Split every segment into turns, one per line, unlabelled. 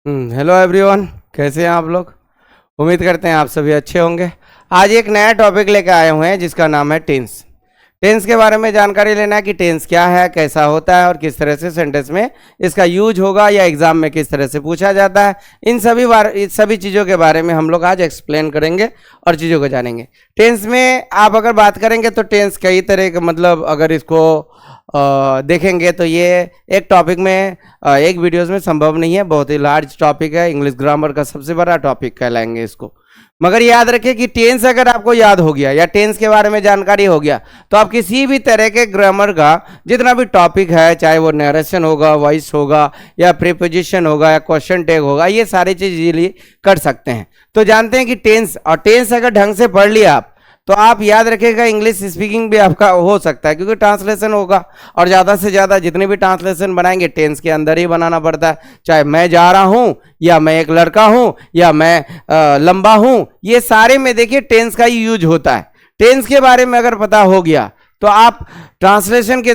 Hello everyone, कैसे हैं आप लोग। उम्मीद करते हैं आप सभी अच्छे होंगे। आज एक नया टॉपिक लेकर आए हुए हैं जिसका नाम है टेंस। टेंस के बारे में जानकारी लेना है कि टेंस क्या है, कैसा होता है और किस तरह से सेंटेंस में इसका यूज होगा या एग्जाम में किस तरह से पूछा जाता है। इन सभी चीज़ों के बारे में हम लोग आज एक्सप्लेन करेंगे और चीज़ों को जानेंगे। टेंस में आप अगर बात करेंगे तो टेंस कई तरह के, मतलब अगर इसको देखेंगे तो ये एक टॉपिक में एक वीडियोस में संभव नहीं है। बहुत ही लार्ज टॉपिक है, इंग्लिश ग्रामर का सबसे बड़ा टॉपिक कहलाएंगे इसको। मगर याद रखिए कि टेंस अगर आपको याद हो गया या टेंस के बारे में जानकारी हो गया तो आप किसी भी तरह के ग्रामर का जितना भी टॉपिक है, चाहे वो नरेशन होगा, वॉइस होगा या प्रीपोजिशन होगा या क्वेश्चन टैग होगा, ये सारी चीज इजीली कर सकते हैं। तो जानते हैं कि टेंस, और टेंस अगर ढंग से पढ़ लिया आप तो आप याद रखिएगा इंग्लिश स्पीकिंग भी आपका हो सकता है, क्योंकि ट्रांसलेशन होगा और ज़्यादा से ज़्यादा जितने भी ट्रांसलेशन बनाएंगे टेंस के अंदर ही बनाना पड़ता है। चाहे मैं जा रहा हूँ या मैं एक लड़का हूँ या मैं लंबा हूँ, ये सारे में देखिए टेंस का ही यूज होता है। टेंस के बारे में अगर पता हो गया तो आप ट्रांसलेशन के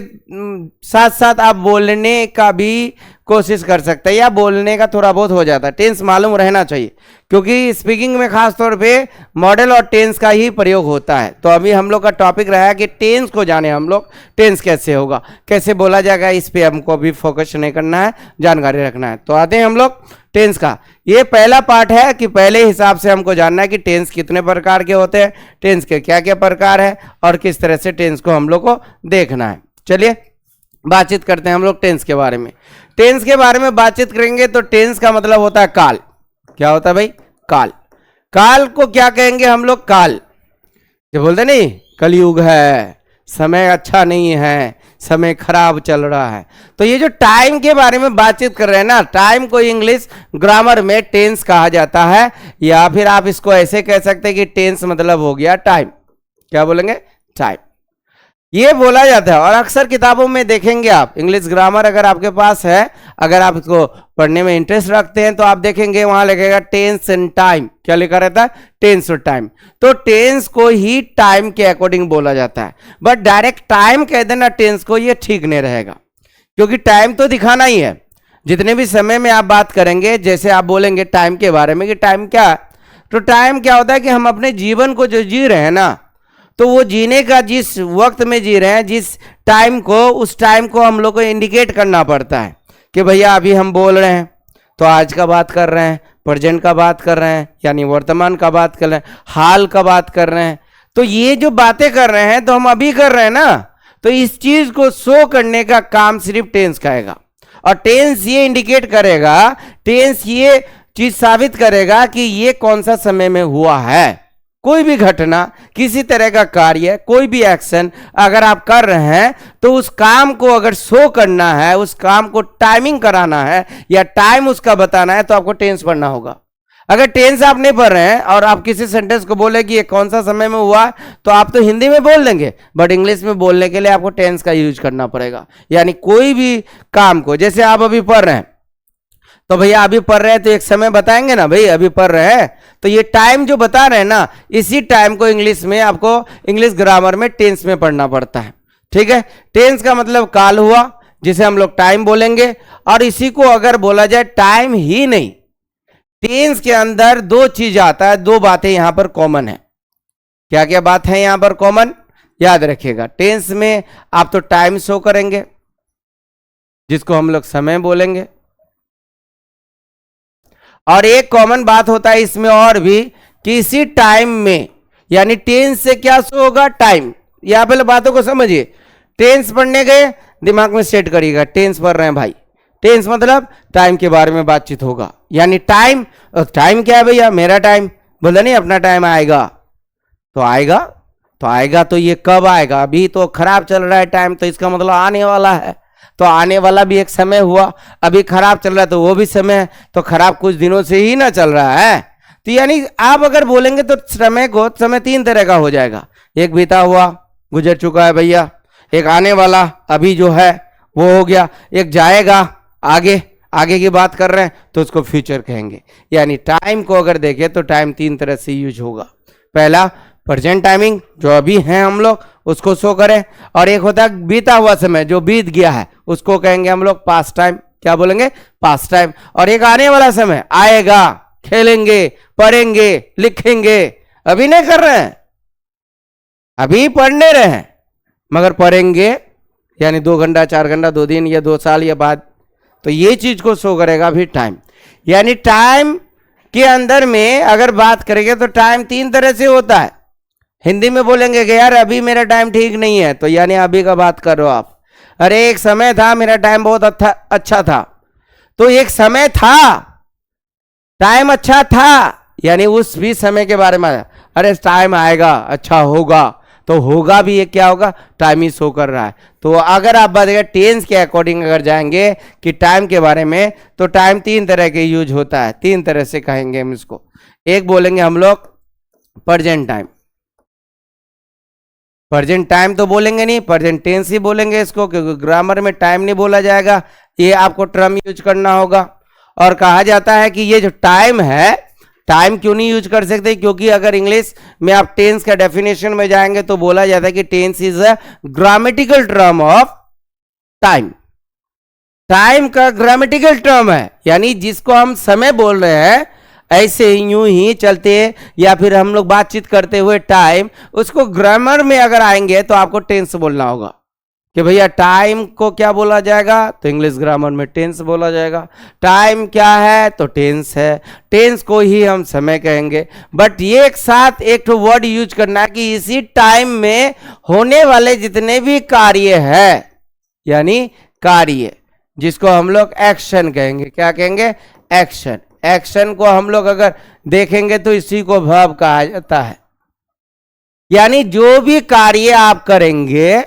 साथ साथ आप बोलने का भी कोशिश कर सकते हैं या बोलने का थोड़ा बहुत हो जाता है। टेंस मालूम रहना चाहिए, क्योंकि स्पीकिंग में खास तौर पे मॉडल और टेंस का ही प्रयोग होता है। तो अभी हम लोग का टॉपिक रहा है कि टेंस को जाने हम लोग, टेंस कैसे होगा, कैसे बोला जाएगा, इस पे हमको अभी फोकस नहीं करना है, जानकारी रखना है। तो आते हैं हम लोग टेंस का। ये पहला पार्ट है कि पहले हिसाब से हमको जानना है कि टेंस कितने प्रकार के होते हैं, टेंस के क्या क्या प्रकार है और किस तरह से टेंस को हम लोग को देखना है। चलिए बातचीत करते हैं हम लोग टेंस के बारे में। टेंस के बारे में बातचीत करेंगे तो टेंस का मतलब होता है काल। क्या होता है भाई? काल। काल को क्या कहेंगे हम लोग? काल जो बोलते नहीं, कलयुग है, समय अच्छा नहीं है, समय खराब चल रहा है। तो ये जो टाइम के बारे में बातचीत कर रहे हैं ना, टाइम को इंग्लिश ग्रामर में टेंस कहा जाता है, या फिर आप इसको ऐसे कह सकते हैं कि टेंस मतलब हो गया टाइम। क्या बोलेंगे? टाइम। ये बोला जाता है और अक्सर किताबों में देखेंगे आप, इंग्लिश ग्रामर अगर आपके पास है, अगर आप इसको पढ़ने में इंटरेस्ट रखते हैं तो आप देखेंगे वहां लिखेगा टेंस एंड टाइम। क्या लिखा रहता है? टेंस और टाइम। तो टेंस को ही टाइम के अकॉर्डिंग बोला जाता है, बट डायरेक्ट टाइम कह देना टेंस को, ये ठीक नहीं रहेगा, क्योंकि टाइम तो दिखाना ही है। जितने भी समय में आप बात करेंगे, जैसे आप बोलेंगे टाइम के बारे में कि टाइम क्या है, तो टाइम क्या होता है कि हम अपने जीवन को जो जी रहे हैं ना, तो वो जीने का जिस वक्त में जी रहे हैं, जिस टाइम को, उस टाइम को हम लोग को इंडिकेट करना पड़ता है कि भैया अभी हम बोल रहे हैं तो आज का बात कर रहे हैं, प्रेजेंट का बात कर रहे हैं, यानी वर्तमान का बात कर रहे हैं, हाल का बात कर रहे हैं। तो ये जो बातें कर रहे हैं तो हम अभी कर रहे हैं ना, तो इस चीज को शो करने का काम सिर्फ टेंस करेगा। और टेंस ये इंडिकेट करेगा, टेंस ये चीज साबित करेगा कि ये कौन सा समय में हुआ है। कोई भी घटना, किसी तरह का कार्य, कोई भी एक्शन अगर आप कर रहे हैं तो उस काम को अगर शो करना है, उस काम को टाइमिंग कराना है या टाइम उसका बताना है, तो आपको टेंस पढ़ना होगा। अगर टेंस आप नहीं पढ़ रहे हैं और आप किसी सेंटेंस को बोले कि ये कौन सा समय में हुआ, तो आप तो हिंदी में बोल देंगे, बट इंग्लिश में बोलने के लिए आपको टेंस का यूज करना पड़ेगा। यानी कोई भी काम को, जैसे आप अभी पढ़ रहे हैं तो भैया अभी पढ़ रहे हैं तो एक समय बताएंगे ना, भाई अभी पढ़ रहे हैं, तो ये टाइम जो बता रहे हैं ना, इसी टाइम को इंग्लिश में आपको, इंग्लिश ग्रामर में टेंस में पढ़ना पड़ता है। ठीक है? टेंस का मतलब काल हुआ, जिसे हम लोग टाइम बोलेंगे। और इसी को अगर बोला जाए टाइम ही नहीं, टेंस के अंदर दो चीज आता है, दो बातें यहां पर कॉमन है। क्या क्या बात है यहां पर कॉमन? याद रखिएगा, टेंस में आप तो टाइम शो करेंगे, जिसको हम लोग समय बोलेंगे। और एक कॉमन बात होता है इसमें और भी कि इसी टाइम में, यानी टेंस से क्या शो होगा? टाइम। यहां पहले बातों को समझिए। टेंस पढ़ने गए, दिमाग में सेट करिएगा, टेंस पढ़ रहे हैं भाई, टेंस मतलब टाइम के बारे में बातचीत होगा। यानी टाइम, टाइम क्या है भैया? मेरा टाइम। बोला नहीं अपना टाइम आएगा, तो आएगा तो आएगा, तो ये कब आएगा? अभी तो खराब चल रहा है टाइम, तो इसका मतलब आने वाला है। तो आने वाला भी एक समय हुआ, अभी खराब चल रहा है तो वो भी समय है, तो खराब कुछ दिनों से ही ना चल रहा है। तो यानी आप अगर बोलेंगे तो समय को, समय तीन तरह का हो जाएगा। एक बीता हुआ, गुजर चुका है भैया, एक आने वाला, अभी जो है वो हो गया, एक जाएगा, आगे, आगे की बात कर रहे हैं तो उसको फ्यूचर कहेंगे। यानी टाइम को अगर देखें तो टाइम तीन तरह से यूज होगा। पहला प्रेजेंट टाइमिंग, जो अभी हैं हम लोग, उसको शो करें, और एक होता है बीता हुआ समय, जो बीत गया है, उसको कहेंगे हम लोग पास्ट टाइम। क्या बोलेंगे? Past time. और एक आने वाला समय आएगा, खेलेंगे, पढ़ेंगे, लिखेंगे। अभी नहीं कर रहे हैं, अभी पढ़ नहीं रहे हैं, मगर पढ़ेंगे यानी 2 घंटा, 4 घंटा, 2 दिन या 2 साल या बाद। तो ये चीज को शो करेगा भी टाइम। यानी टाइम के अंदर में अगर बात करेंगे तो टाइम 3 तरह से होता है। हिंदी में बोलेंगे कि यार अभी मेरा टाइम ठीक नहीं है, तो यानी अभी का बात कर रहे हो आप। अरे एक समय था मेरा टाइम बहुत अच्छा था, तो एक समय था, टाइम अच्छा था, यानी उस भी समय के बारे में। अरे टाइम आएगा, अच्छा होगा, तो होगा भी ये क्या होगा? टाइम ही शो कर रहा है। तो अगर आप बात करें टेंस के अकॉर्डिंग अगर जाएंगे कि टाइम के बारे में, तो टाइम 3 तरह के यूज होता है, 3 तरह से कहेंगे हम इसको। एक बोलेंगे हम लोग प्रेजेंट टाइम। प्रेजेंट टाइम तो बोलेंगे नहीं, प्रेजेंट टेंस ही बोलेंगे इसको, क्योंकि ग्रामर में टाइम नहीं बोला जाएगा, ये आपको टर्म यूज करना होगा। और कहा जाता है कि ये जो टाइम है, टाइम क्यों नहीं यूज कर सकते? क्योंकि अगर इंग्लिश में आप टेंस का डेफिनेशन में जाएंगे तो बोला जाता है कि tense is a grammatical term of time. Time का ग्रामेटिकल टर्म है, यानी जिसको हम समय बोल रहे हैं, ऐसे यूं ही चलते या फिर हम लोग बातचीत करते हुए टाइम, उसको ग्रामर में अगर आएंगे तो आपको टेंस बोलना होगा कि भैया टाइम को क्या बोला जाएगा, तो इंग्लिश ग्रामर में टेंस बोला जाएगा। टाइम क्या है, तो टेंस है, टेंस को ही हम समय कहेंगे। बट ये एक साथ एक तो वर्ड यूज करना है कि इसी टाइम में होने वाले जितने भी कार्य है, यानी कार्य जिसको हम लोग एक्शन कहेंगे। क्या कहेंगे? एक्शन। एक्शन को हम लोग अगर देखेंगे तो इसी को वर्ब कहा जाता है। यानी जो भी कार्य आप करेंगे,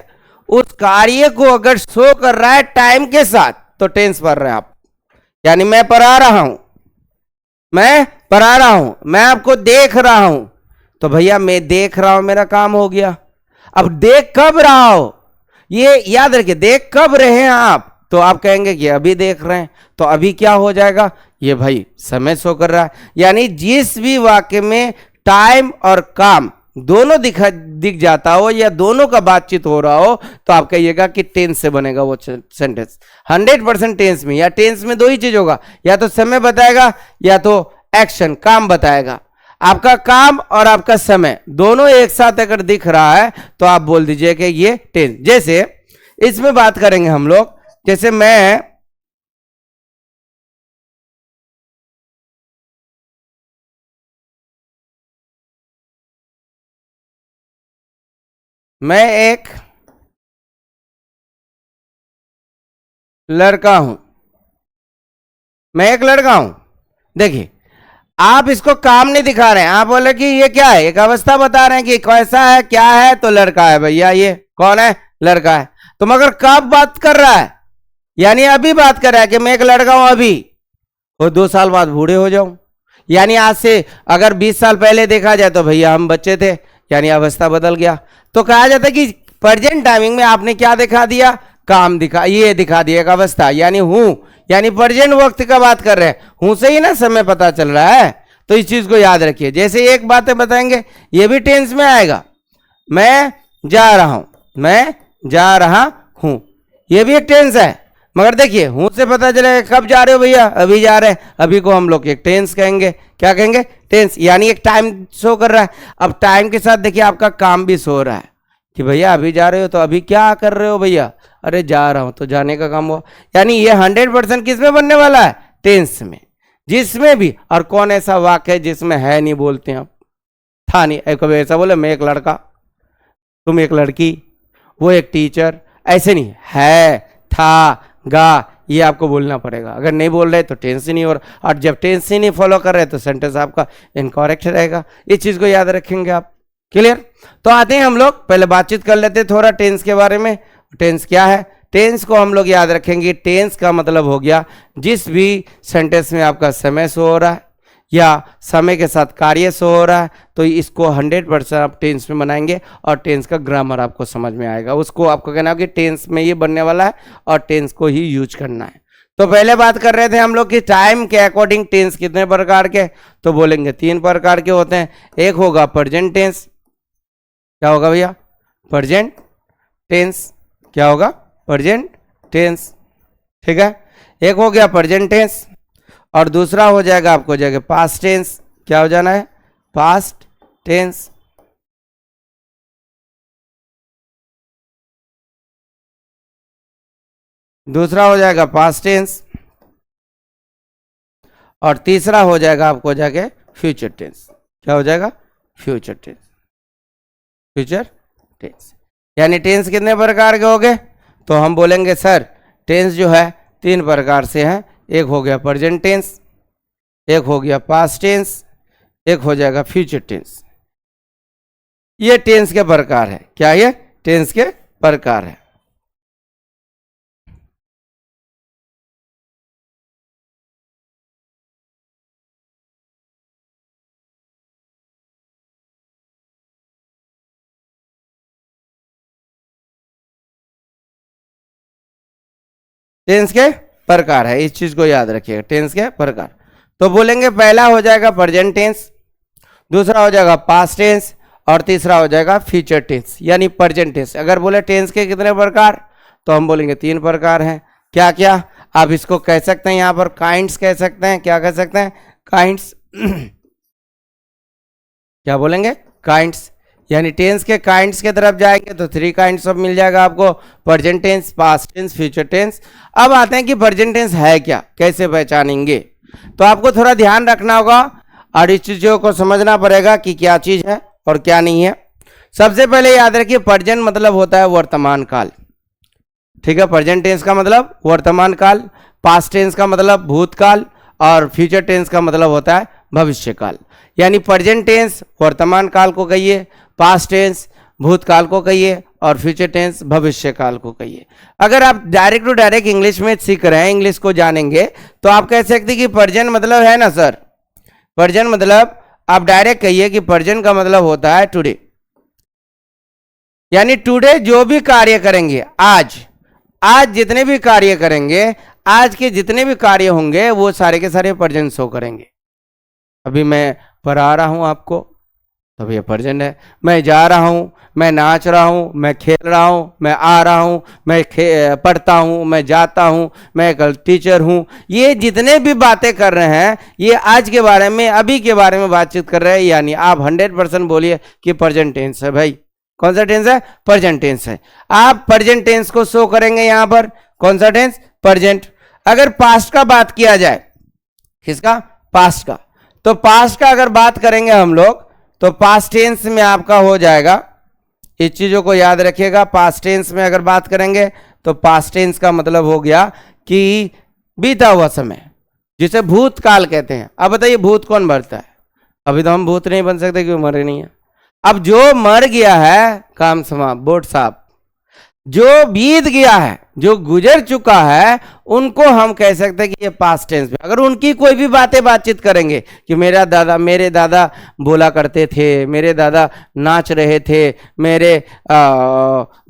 उस कार्य को अगर शो कर रहा है टाइम के साथ, तो टेंस पढ़ रहे हैं आप। यानी मैं पढ़ा रहा हूं, मैं पढ़ा रहा हूं, मैं आपको देख रहा हूं, तो भैया मैं देख रहा हूं, मेरा काम हो गया। अब देख कब रहा हो, ये याद रखिए, देख कब रहे हैं आप, तो आप कहेंगे कि अभी देख रहे हैं, तो अभी क्या हो जाएगा? ये भाई समय शो कर रहा है। यानी जिस भी वाक्य में टाइम और काम दोनों दिख जाता हो या दोनों का बातचीत हो रहा हो, तो आप कहिएगा कि टेंस से बनेगा वो सेंटेंस। 100% टेंस में, या टेंस में 2 ही चीज होगा, या तो समय बताएगा या तो एक्शन काम बताएगा। आपका काम और आपका समय दोनों एक साथ अगर दिख रहा है तो आप बोल दीजिए कि ये टेंस। जैसे इसमें बात करेंगे हम लोग, जैसे मैं एक लड़का हूं, मैं एक लड़का हूं। देखिए आप इसको काम नहीं दिखा रहे हैं, आप बोले कि ये क्या है, एक अवस्था बता रहे हैं कि कैसा है, क्या है, तो लड़का है भैया। ये कौन है? लड़का है। तो मगर कब बात कर रहा है? यानी अभी बात कर रहा है कि मैं एक लड़का हूं अभी, और 2 साल बाद बूढ़े हो जाऊं। यानी आज से अगर 20 साल पहले देखा जाए तो भैया हम बच्चे थे, यानी अवस्था बदल गया। तो कहा जाता है कि प्रेजेंट टाइमिंग में आपने क्या दिखा दिया? काम दिखा, ये दिखा दिया एक अवस्था, यानी हूं, यानी प्रेजेंट वक्त का बात कर रहे हैं, हूं से ही ना समय पता चल रहा है। तो इस चीज को याद रखिए। जैसे एक बातें बताएंगे, ये भी टेंस में आएगा, मैं जा रहा हूं, मैं जा रहा हूं, ये भी एक टेंस है। मगर देखिए हूं से पता चलेगा कब जा रहे हो भैया, अभी जा रहे हैं, अभी को हम लोग एक टेंस कहेंगे। क्या कहेंगे? टेंस। यानी एक टाइम शो कर रहा है। अब टाइम के साथ देखिए आपका काम भी शो रहा है कि भैया अभी जा रहे हो, तो अभी क्या कर रहे हो भैया? अरे जा रहा हूं, तो जाने का काम हुआ। यानी ये 100% किस में बनने वाला है? टेंस में। जिसमें भी, और कौन ऐसा वाक्य है जिसमें है नहीं बोलते हैं आप? था नहीं। कभी ऐसा बोले मैं एक लड़का, तुम एक लड़की, वो एक टीचर, ऐसे नहीं, है, था, गा, ये आपको बोलना पड़ेगा। अगर नहीं बोल रहे तो टेंस ही नहीं हो रहा, और जब टेंस ही नहीं फॉलो कर रहे तो सेंटेंस आपका इनकरेक्ट रहेगा। इस चीज को याद रखेंगे आप। क्लियर? तो आते हैं हम लोग, पहले बातचीत कर लेते हैं थोड़ा टेंस के बारे में। टेंस क्या है? टेंस को हम लोग याद रखेंगे, टेंस का मतलब हो गया जिस भी सेंटेंस में आपका समय शो हो रहा है या समय के साथ कार्य शो हो रहा है, तो इसको 100% आप टेंस में बनाएंगे और टेंस का ग्रामर आपको समझ में आएगा। उसको आपको कहना है कि टेंस में ये बनने वाला है और टेंस को ही यूज करना है। तो पहले बात कर रहे थे हम लोग कि टाइम के अकॉर्डिंग टेंस कितने प्रकार के, तो बोलेंगे 3 प्रकार के होते हैं। एक होगा प्रेजेंट टेंस। क्या होगा भैया? Present tense. क्या होगा? Present tense. ठीक है। एक हो गया प्रेजेंट टेंस और दूसरा हो जाएगा आपको हो जाएगा पास्ट टेंस। क्या हो जाना है? Past tense. दूसरा हो जाएगा पास्ट टेंस और तीसरा हो जाएगा आपको हो जाके फ्यूचर टेंस। क्या हो जाएगा? Future tense. फ्यूचर टेंस यानी टेंस कितने प्रकार के हो गए? तो हम बोलेंगे सर टेंस जो है 3 प्रकार से है। एक हो गया प्रेजेंट टेंस, एक हो गया पास्ट टेंस, एक हो जाएगा फ्यूचर टेंस। ये टेंस के प्रकार है। क्या ये टेंस के प्रकार है? टेंस के प्रकार है, इस चीज को याद रखिएगा, टेंस के प्रकार। तो बोलेंगे पहला हो जाएगा प्रेजेंट टेंस, दूसरा हो जाएगा पास्ट टेंस और तीसरा हो जाएगा फ्यूचर टेंस यानी प्रेजेंट टेंस। अगर बोले टेंस के कितने प्रकार तो हम बोलेंगे 3 प्रकार हैं। क्या क्या? आप इसको कह सकते हैं यहाँ पर काइंड्स कह सकते हैं। क्या कह सकते हैं? काइंड्स। क्या बोलेंगे? काइंड्स। यानी टेंस के काइंड्स के तरफ जाएंगे तो 3 काइंड्स ऑफ मिल जाएगा आपको, present tense, past tense, future tense. अब आते हैं कि प्रेजेंट टेंस है क्या, कैसे पहचानेंगे। तो आपको थोड़ा ध्यान रखना होगा और इस चीजों को समझना पड़ेगा कि क्या चीज है और क्या नहीं है। सबसे पहले याद रखिए प्रेजेंट मतलब होता है वर्तमान काल। ठीक है, प्रेजेंट टेंस का मतलब वर्तमान काल, पास्ट टेंस का मतलब भूतकाल और फ्यूचर टेंस का मतलब होता है भविष्य काल। यानी प्रेजेंट टेंस वर्तमान काल को कहिए, पास्ट टेंस भूतकाल को कहिए और फ्यूचर टेंस भविष्य काल को कहिए। अगर आप डायरेक्ट टू डायरेक्ट इंग्लिश में सीख रहे हैं, इंग्लिश को जानेंगे तो आप कह सकते हैं कि प्रेजेंट मतलब है ना सर, प्रेजेंट मतलब आप डायरेक्ट कहिए कि प्रेजेंट का मतलब होता है टुडे। यानी टुडे जो भी कार्य करेंगे, आज जितने भी कार्य करेंगे, आज के जितने भी कार्य होंगे वो सारे के सारे प्रेजेंट शो करेंगे। अभी मैं पढ़ा रहा हूं आपको तब ये प्रेजेंट है। मैं जा रहा हूं, मैं नाच रहा हूं, मैं खेल रहा हूं, मैं आ रहा हूं, मैं पढ़ता हूं, मैं जाता हूं, मैं एक टीचर हूं। ये जितने भी बातें कर रहे हैं ये आज के बारे में, अभी के बारे में बातचीत कर रहे हैं। यानी आप 100% बोलिए कि प्रेजेंट टेंस है भाई। कौन सा टेंस है? प्रेजेंट टेंस है। आप प्रेजेंट टेंस को शो करेंगे यहां पर। कौन सा टेंस? प्रेजेंट। अगर पास्ट का बात किया जाए, किसका? पास्ट का। तो पास्ट का अगर बात करेंगे हम लोग तो पास्ट टेंस में आपका हो जाएगा, इस चीजों को याद रखिएगा। पास्ट टेंस में अगर बात करेंगे तो पास्ट टेंस का मतलब हो गया कि बीता हुआ समय, जिसे भूतकाल कहते हैं। अब बताइए भूत कौन भरता है? अभी तो हम भूत नहीं बन सकते क्यों, मरे नहीं है। अब जो मर गया है काम समाप्त, बोट साहब। जो बीत गया है, जो गुजर चुका है, उनको हम कह सकते हैं कि ये पास्ट टेंस में। अगर उनकी कोई भी बातचीत करेंगे कि मेरे दादा बोला करते थे, मेरे दादा नाच रहे थे, मेरे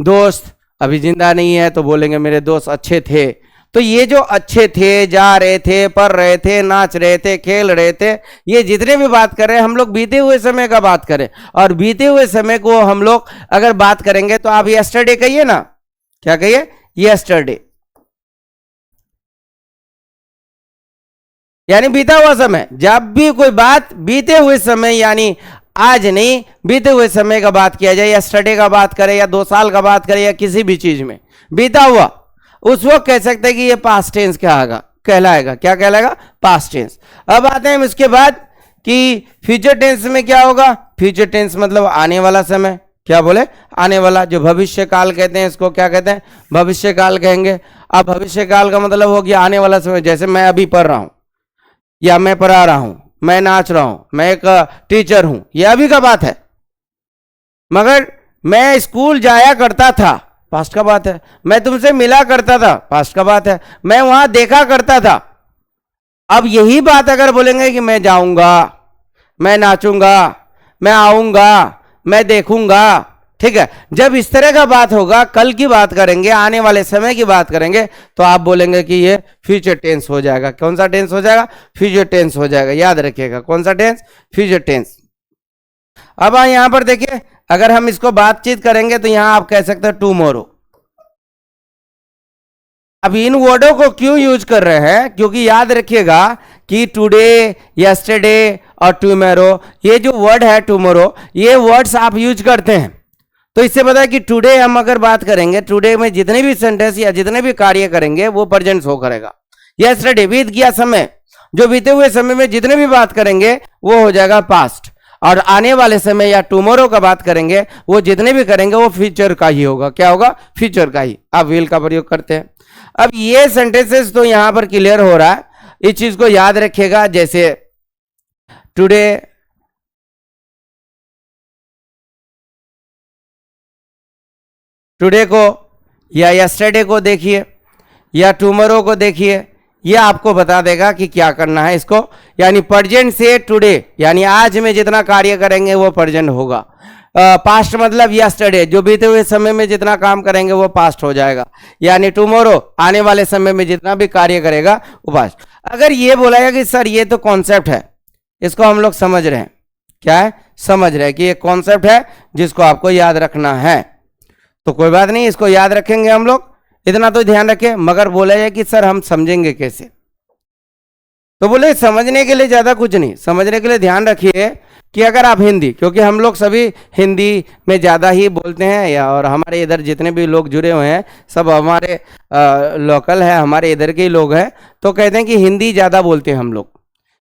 दोस्त अभी जिंदा नहीं है तो बोलेंगे मेरे दोस्त अच्छे थे। तो ये जो अच्छे थे, जा रहे थे, पढ़ रहे थे, नाच रहे थे, खेल रहे थे, ये जितने भी बात कर रहे हैं हम लोग बीते हुए समय का बात करें। और बीते हुए समय को हम लोग अगर बात करेंगे तो आप यस्टरडे कहिए ना। क्या कहिए? यस्टरडे। यानी बीता हुआ समय। जब भी कोई बात बीते हुए समय यानी आज नहीं, बीते हुए समय का बात किया जाए, यस्टरडे का बात करें या 2 साल का बात करें या किसी भी चीज में बीता हुआ, उस वक्त कह सकते हैं कि ये पास्ट टेंस कहलाएगा। क्या कहलाएगा? Past tense. अब आते हैं इसके बाद कि फ्यूचर टेंस में क्या होगा। फ्यूचर टेंस मतलब आने वाला समय। क्या बोले? आने वाला, जो भविष्य काल कहते हैं, इसको क्या कहते हैं? भविष्य काल कहेंगे। अब भविष्य काल का मतलब हो गया आने वाला समय। जैसे मैं अभी पढ़ रहा हूं या मैं पढ़ा रहा हूं, मैं नाच रहा हूं, मैं एक टीचर हूं, यह अभी का बात है। मगर मैं स्कूल जाया करता था, पास्ट का बात है। मैं तुमसे मिला करता था, पास्ट का बात है। मैं वहां देखा करता था। अब यही बात अगर बोलेंगे कि मैं जाऊंगा, मैं नाचूंगा, मैं आऊंगा, मैं देखूंगा, ठीक है, जब इस तरह का बात होगा, कल की बात करेंगे, आने वाले समय की बात करेंगे, तो आप बोलेंगे कि ये फ्यूचर टेंस हो जाएगा। कौन सा टेंस हो जाएगा? फ्यूचर टेंस हो जाएगा। याद रखिएगा कौन सा टेंस? Future tense. अब यहां पर देखिए, अगर हम इसको बातचीत करेंगे तो यहां आप कह सकते हैं टुमारो। अब इन वर्डों को क्यों यूज कर रहे हैं, क्योंकि याद रखिएगा कि टुडे, यस्टरडे और टुमारो, ये जो वर्ड है टुमारो, ये वर्ड्स आप यूज करते हैं। तो इससे पता है कि टुडे हम अगर बात करेंगे, टुडे में जितने भी सेंटेंस या जितने भी कार्य करेंगे वो प्रेजेंट शो करेगा। यस्टरडे बीत गया समय, जो बीते हुए समय में जितने भी बात करेंगे वो हो जाएगा पास्ट। और आने वाले समय या टुमारो का बात करेंगे, वो जितने भी करेंगे वो फ्यूचर का ही होगा। क्या होगा? फ्यूचर का ही। आप विल का प्रयोग करते हैं। अब ये सेंटेंसेस तो यहां पर क्लियर हो रहा है, इस चीज को याद रखिएगा। जैसे टुडे, टुडे को या यस्टरडे को देखिए या टुमारो को देखिए, ये आपको बता देगा कि क्या करना है इसको। यानी प्रेजेंट से टुडे, यानी आज में जितना कार्य करेंगे वो प्रेजेंट होगा। पास्ट मतलब यस्टरडे, जो बीते हुए समय में जितना काम करेंगे वो पास्ट हो जाएगा। यानी टुमारो, आने वाले समय में जितना भी कार्य करेगा वो पास्ट। अगर ये बोला है कि सर ये तो कॉन्सेप्ट है, इसको हम लोग समझ रहे हैं, क्या है? समझ रहे हैं कि ये कॉन्सेप्ट है जिसको आपको याद रखना है, तो कोई बात नहीं, इसको याद रखेंगे हम लोग, इतना तो ध्यान रखें। मगर बोला जाए कि सर हम समझेंगे कैसे, तो बोले समझने के लिए ज्यादा कुछ नहीं, समझने के लिए ध्यान रखिए कि अगर आप हिंदी, क्योंकि हम लोग सभी हिंदी में ज़्यादा ही बोलते हैं, या और हमारे इधर जितने भी लोग जुड़े हुए हैं सब हमारे लोकल है, हमारे इधर के ही लोग हैं, तो कहते हैं कि हिंदी ज़्यादा बोलते हैं हम लोग।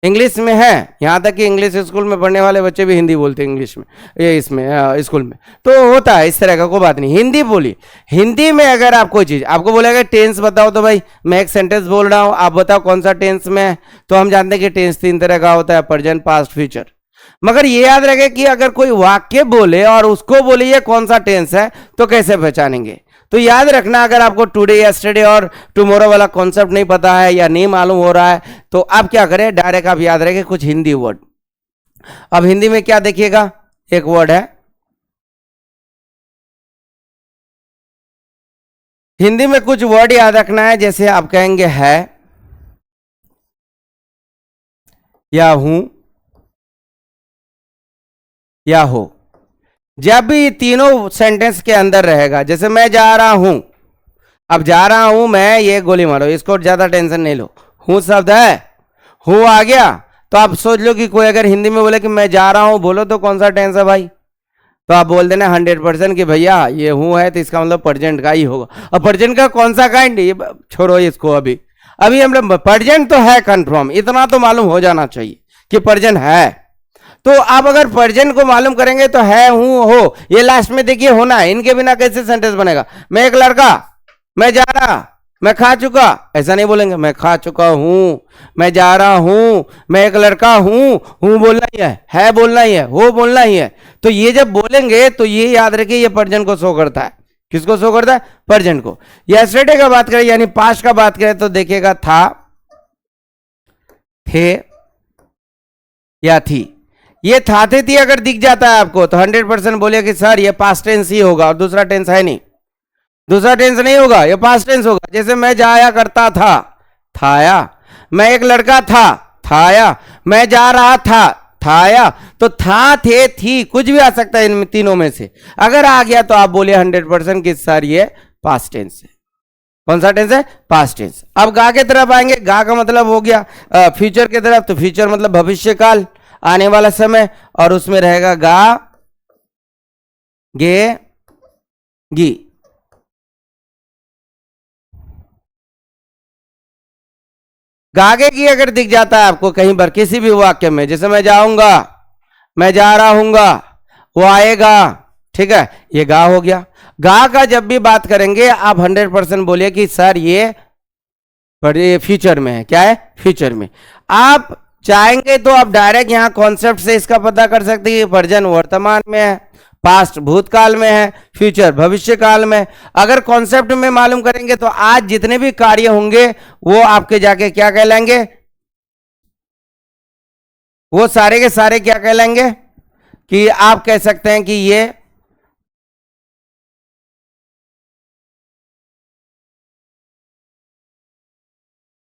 इंग्लिश में है, यहाँ तक कि इंग्लिश स्कूल में पढ़ने वाले बच्चे भी हिंदी बोलते हैं इंग्लिश में, ये इसमें स्कूल में, तो होता है इस तरह का, कोई बात नहीं, हिंदी बोली। हिंदी में अगर आप कोई चीज़ आपको बोलेगा टेंस बताओ, तो भाई मैं एक सेंटेंस बोल रहा हूँ, आप बताओ कौन सा टेंस में है, तो हम जानते हैं कि टेंस 3 तरह का होता है, प्रेजेंट, पास्ट, फ्यूचर। मगर ये याद रखें कि अगर कोई वाक्य बोले और उसको बोले ये कौन सा टेंस है, तो कैसे पहचानेंगे? तो याद रखना, अगर आपको टुडे, यस्टरडे और टुमारो वाला कॉन्सेप्ट नहीं पता है या नहीं मालूम हो रहा है, तो आप क्या करें, डायरेक्ट आप याद रखें कुछ हिंदी वर्ड। अब हिंदी में क्या देखिएगा, एक वर्ड है, हिंदी में कुछ वर्ड याद रखना है। जैसे आप कहेंगे है, या हूं, या हो। जब भी तीनों सेंटेंस के अंदर रहेगा, जैसे मैं जा रहा हूं, अब जा रहा हूं मैं, ये गोली मारो, इसको ज्यादा टेंशन नहीं लो, हूं शब्द है, हूं आ गया, तो आप सोच लो कि कोई अगर हिंदी में बोले कि मैं जा रहा हूं, बोलो तो कौन सा टेंस है भाई, तो आप बोल देना 100% कि भैया ये हूं है, तो इसका मतलब प्रेजेंट का ही होगा। अब प्रेजेंट का कौन सा काइंड, ये छोड़ो इसको, अभी अभी हम लोग प्रेजेंट तो है कंफर्म, इतना तो मालूम हो जाना चाहिए कि प्रेजेंट है। तो आप अगर प्रेजेंट को मालूम करेंगे तो है, हूं, हो, ये लास्ट में देखिए होना है, इनके बिना कैसे सेंटेंस बनेगा। मैं एक लड़का, मैं जा रहा, मैं खा चुका, ऐसा नहीं बोलेंगे, मैं खा चुका हूं, मैं जा रहा हूं, मैं एक लड़का हूं बोलना ही है बोलना ही है, हो बोलना ही है। तो ये जब बोलेंगे तो ये याद रखिए, ये प्रेजेंट को शो करता है। किसको शो करता है? प्रेजेंट को। यस्टरडे का बात करें यानी पास्ट का बात करें, तो देखिएगा था, थे या थी। ये था, थे, थी अगर दिख जाता है आपको तो 100% बोलिए कि सर ये पास्ट टेंस ही होगा, और दूसरा टेंस है नहीं, दूसरा टेंस नहीं होगा, ये पास्ट टेंस होगा। जैसे मैं जाया करता था, थाया, मैं एक लड़का था आया, मैं जा रहा था आया। तो था, थे, थी, कुछ भी आ सकता है इन तीनों में से। अगर आ गया तो आप बोलिए 100% कि सर ये पास्ट टेंस है। कौन सा टेंस है? Past tense. अब गा के तरफ आएंगे, गा का मतलब हो गया फ्यूचर के तरफ, तो फ्यूचर मतलब भविष्य काल, आने वाला समय, और उसमें रहेगा गा, गे, गी। गागे की अगर दिख जाता है आपको कहीं पर किसी भी वाक्य में, जैसे मैं जाऊंगा, मैं जा रहा हूंगा, वो आएगा, ठीक है, ये गा हो गया। गा का जब भी बात करेंगे आप 100% बोलिए कि सर ये फ्यूचर में है। क्या है? फ्यूचर में। आप चाहेंगे तो आप डायरेक्ट यहां कॉन्सेप्ट से इसका पता कर सकते हैं कि प्रेजेंट वर्तमान में है, पास्ट भूतकाल में है, फ्यूचर भविष्य काल में। अगर कॉन्सेप्ट में मालूम करेंगे तो आज जितने भी कार्य होंगे वो आपके जाके क्या कहलाएंगे, वो सारे के सारे क्या कहलाएंगे कि आप कह सकते हैं कि ये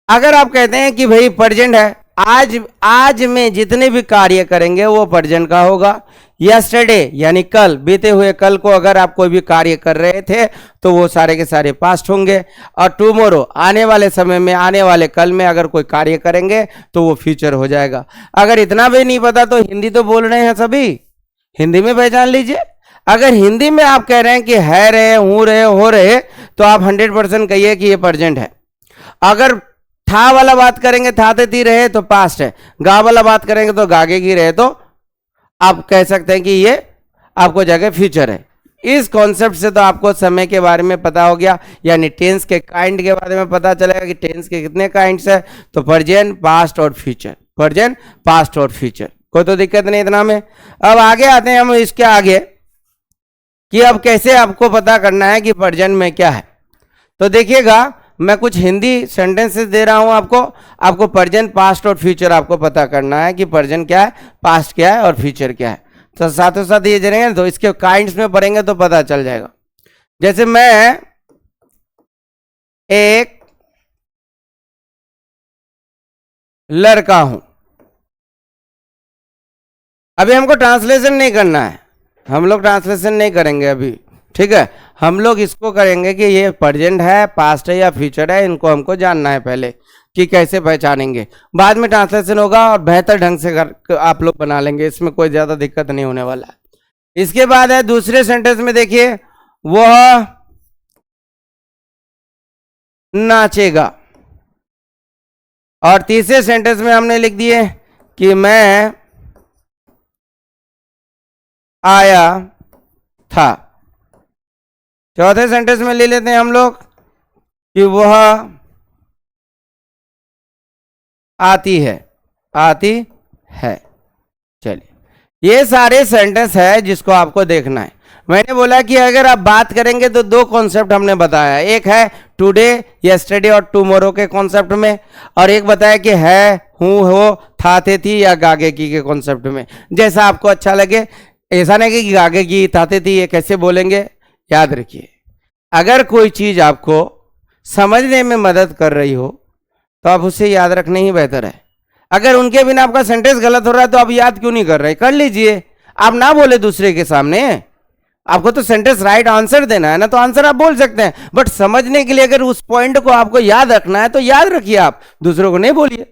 अगर आप कहते हैं कि भाई प्रेजेंट है, आज आज में जितने भी कार्य करेंगे वो प्रेजेंट का होगा। यस्टरडे यानी कल, बीते हुए कल को अगर आप कोई भी कार्य कर रहे थे तो वो सारे के सारे पास्ट होंगे। और टुमारो आने वाले समय में, आने वाले कल में अगर कोई कार्य करेंगे तो वो फ्यूचर हो जाएगा। अगर इतना भी नहीं पता तो हिंदी तो बोल रहे हैं सभी, हिंदी में पहचान लीजिए। अगर हिंदी में आप कह रहे हैं कि है रहे, हूं रहे, हो रहे, तो आप 100% कहिए कि ये प्रेजेंट है। अगर था वाला बात करेंगे, था ते ती रहे तो पास्ट है। गा वाला बात करेंगे तो गागे की रहे तो आप कह सकते हैं कि ये आपको जगह फ्यूचर है। इस कॉन्सेप्ट से तो आपको समय के बारे में पता हो गया, यानी टेंस के काइंड के बारे में पता चलेगा कि टेंस के कितने काइंड्स है। तो प्रेजेंट, पास्ट और फ्यूचर, प्रेजेंट, पास्ट और फ्यूचर, कोई तो दिक्कत नहीं इतना में। अब आगे आते हैं हम इसके आगे कि अब कैसे आपको पता करना है कि प्रेजेंट में क्या है। तो देखिएगा, मैं कुछ हिंदी सेंटेंसेस दे रहा हूं आपको प्रेजेंट, पास्ट और फ्यूचर आपको पता करना है कि प्रेजेंट क्या है, पास्ट क्या है और फ्यूचर क्या है। तो साथों साथ ये जानेंगे तो इसके काइंड्स में पढ़ेंगे तो पता चल जाएगा। जैसे मैं एक लड़का हूं, अभी हमको ट्रांसलेशन नहीं करना है, हम लोग ट्रांसलेशन नहीं करेंगे अभी, ठीक है। हम लोग इसको करेंगे कि ये प्रेजेंट है, पास्ट है या फ्यूचर है, इनको हमको जानना है पहले कि कैसे पहचानेंगे। बाद में ट्रांसलेशन होगा और बेहतर ढंग से आप लोग बना लेंगे, इसमें कोई ज़्यादा दिक्कत नहीं होने वाला है। इसके बाद है दूसरे सेंटेंस में, देखिए वह नाचेगा। और तीसरे सेंटेंस में हमने लिख दिए कि मैं आया था। चौथे सेंटेंस में ले लेते हैं हम लोग कि वह आती है, आती है। चलिए, ये सारे सेंटेंस है जिसको आपको देखना है। मैंने बोला कि अगर आप बात करेंगे तो दो कॉन्सेप्ट हमने बताया, एक है टुडे, यस्टरडे और टुमारो के कॉन्सेप्ट में, और एक बताया कि है, हूं, हो, था, थे, थी या गागे की के कॉन्सेप्ट में। जैसा आपको अच्छा लगे, ऐसा नहीं कि गागे की, था, थे, थी ये कैसे बोलेंगे। याद रखिए, अगर कोई चीज आपको समझने में मदद कर रही हो तो आप उसे याद रखना ही बेहतर है। अगर उनके बिना आपका सेंटेंस गलत हो रहा है तो आप याद क्यों नहीं कर रहे, कर लीजिए। आप ना बोले दूसरे के सामने, आपको तो सेंटेंस राइट आंसर देना है ना, तो आंसर आप बोल सकते हैं, बट समझने के लिए अगर उस पॉइंट को आपको याद रखना है तो याद रखिए, आप दूसरों को नहीं बोलिए,